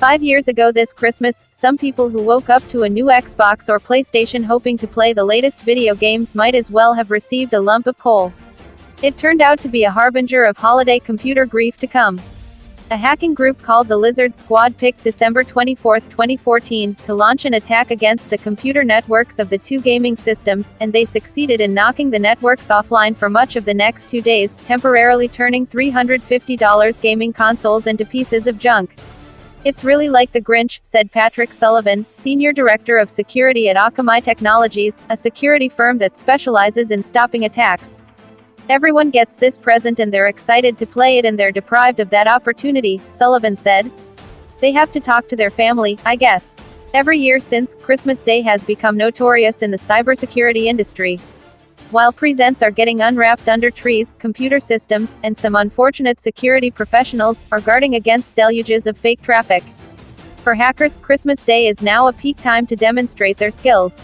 5 years ago this Christmas, some people who woke up to a new Xbox or PlayStation hoping to play the latest video games might as well have received a lump of coal. It turned out to be a harbinger of holiday computer grief to come. A hacking group called the Lizard Squad picked December 24, 2014, to launch an attack against the computer networks of the two gaming systems, and they succeeded in knocking the networks offline for much of the next 2 days, temporarily turning $350 gaming consoles into pieces of junk. "It's really like the Grinch," said Patrick Sullivan, Senior Director of Security at Akamai Technologies, a security firm that specializes in stopping attacks. "Everyone gets this present and they're excited to play it and they're deprived of that opportunity," Sullivan said. "They have to talk to their family, I guess." Every year since, Christmas Day has become notorious in the cybersecurity industry. While presents are getting unwrapped under trees, computer systems, and some unfortunate security professionals, are guarding against deluges of fake traffic. For hackers, Christmas Day is now a peak time to demonstrate their skills.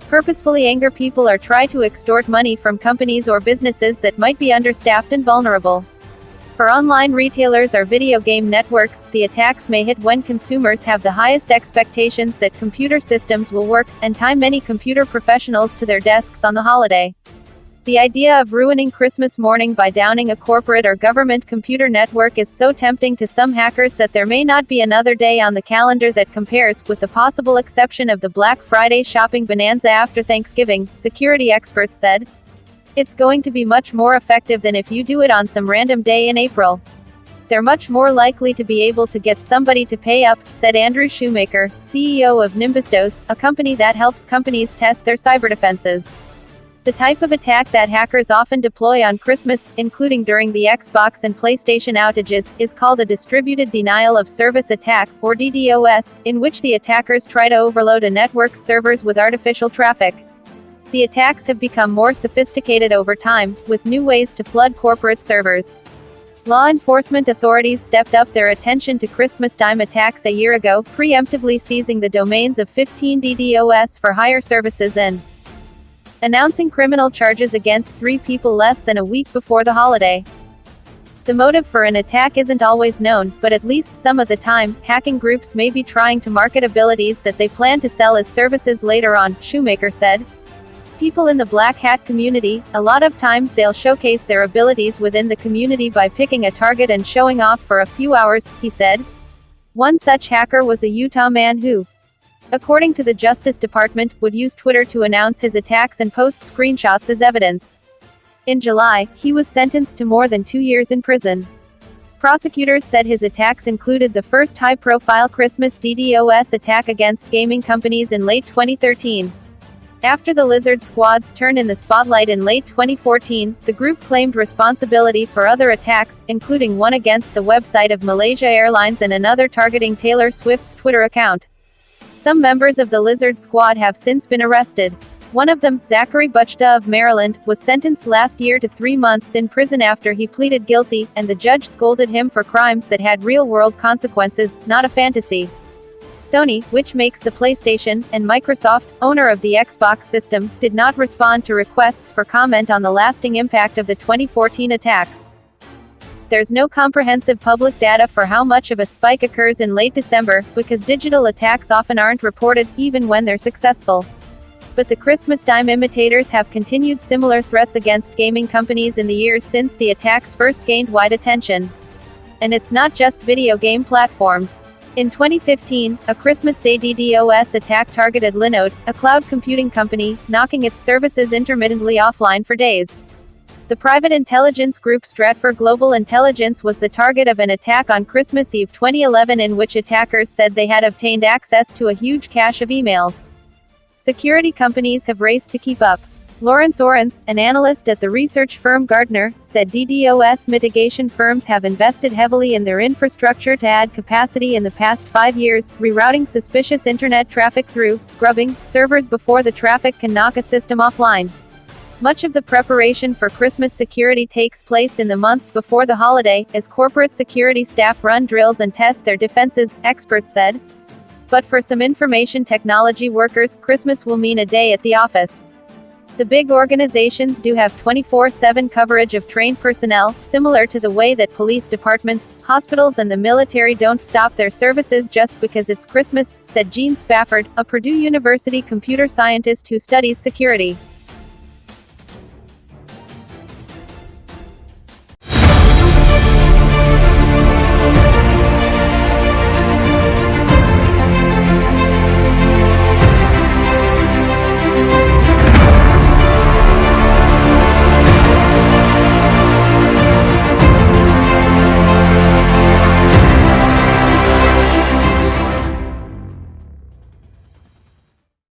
Purposefully anger people or try to extort money from companies or businesses that might be understaffed and vulnerable. For online retailers or video game networks, the attacks may hit when consumers have the highest expectations that computer systems will work, and tie many computer professionals to their desks on the holiday. The idea of ruining Christmas morning by downing a corporate or government computer network is so tempting to some hackers that there may not be another day on the calendar that compares, with the possible exception of the Black Friday shopping bonanza after Thanksgiving, security experts said. "It's going to be much more effective than if you do it on some random day in April. They're much more likely to be able to get somebody to pay up," said Andrew Shoemaker, CEO of Nimbustos, a company that helps companies test their cyber defenses. The type of attack that hackers often deploy on Christmas, including during the Xbox and PlayStation outages, is called a distributed denial of service attack, or DDoS, in which the attackers try to overload a network's servers with artificial traffic. The attacks have become more sophisticated over time, with new ways to flood corporate servers. Law enforcement authorities stepped up their attention to Christmas-time attacks a year ago, preemptively seizing the domains of 15 DDoS for hire services and announcing criminal charges against 3 people less than a week before the holiday. The motive for an attack isn't always known, but at least some of the time, hacking groups may be trying to market abilities that they plan to sell as services later on, Shoemaker said. "People in the black hat community, a lot of times they'll showcase their abilities within the community by picking a target and showing off for a few hours," he said. One such hacker was a Utah man who, according to the Justice Department, would use Twitter to announce his attacks and post screenshots as evidence. In July, he was sentenced to more than 2 years in prison. Prosecutors said his attacks included the first high-profile Christmas DDoS attack against gaming companies in late 2013. After the Lizard Squad's turn in the spotlight in late 2014, the group claimed responsibility for other attacks, including one against the website of Malaysia Airlines and another targeting Taylor Swift's Twitter account. Some members of the Lizard Squad have since been arrested. One of them, Zachary Buchta of Maryland, was sentenced last year to 3 months in prison after he pleaded guilty, and the judge scolded him for crimes that had real-world consequences, not a fantasy. Sony, which makes the PlayStation, and Microsoft, owner of the Xbox system, did not respond to requests for comment on the lasting impact of the 2014 attacks. There's no comprehensive public data for how much of a spike occurs in late December, because digital attacks often aren't reported, even when they're successful. But the Christmas-time imitators have continued similar threats against gaming companies in the years since the attacks first gained wide attention. And it's not just video game platforms. In 2015, a Christmas Day DDoS attack targeted Linode, a cloud computing company, knocking its services intermittently offline for days. The private intelligence group Stratfor Global Intelligence was the target of an attack on Christmas Eve 2011 in which attackers said they had obtained access to a huge cache of emails. Security companies have raced to keep up. Lawrence Orens, an analyst at the research firm Gartner, said DDoS mitigation firms have invested heavily in their infrastructure to add capacity in the past 5 years, rerouting suspicious internet traffic through, scrubbing, servers before the traffic can knock a system offline. Much of the preparation for Christmas security takes place in the months before the holiday, as corporate security staff run drills and test their defenses, experts said. But for some information technology workers, Christmas will mean a day at the office. The big organizations do have 24/7 coverage of trained personnel, similar to the way that police departments, hospitals and the military don't stop their services just because it's Christmas, said Gene Spafford, a Purdue University computer scientist who studies security.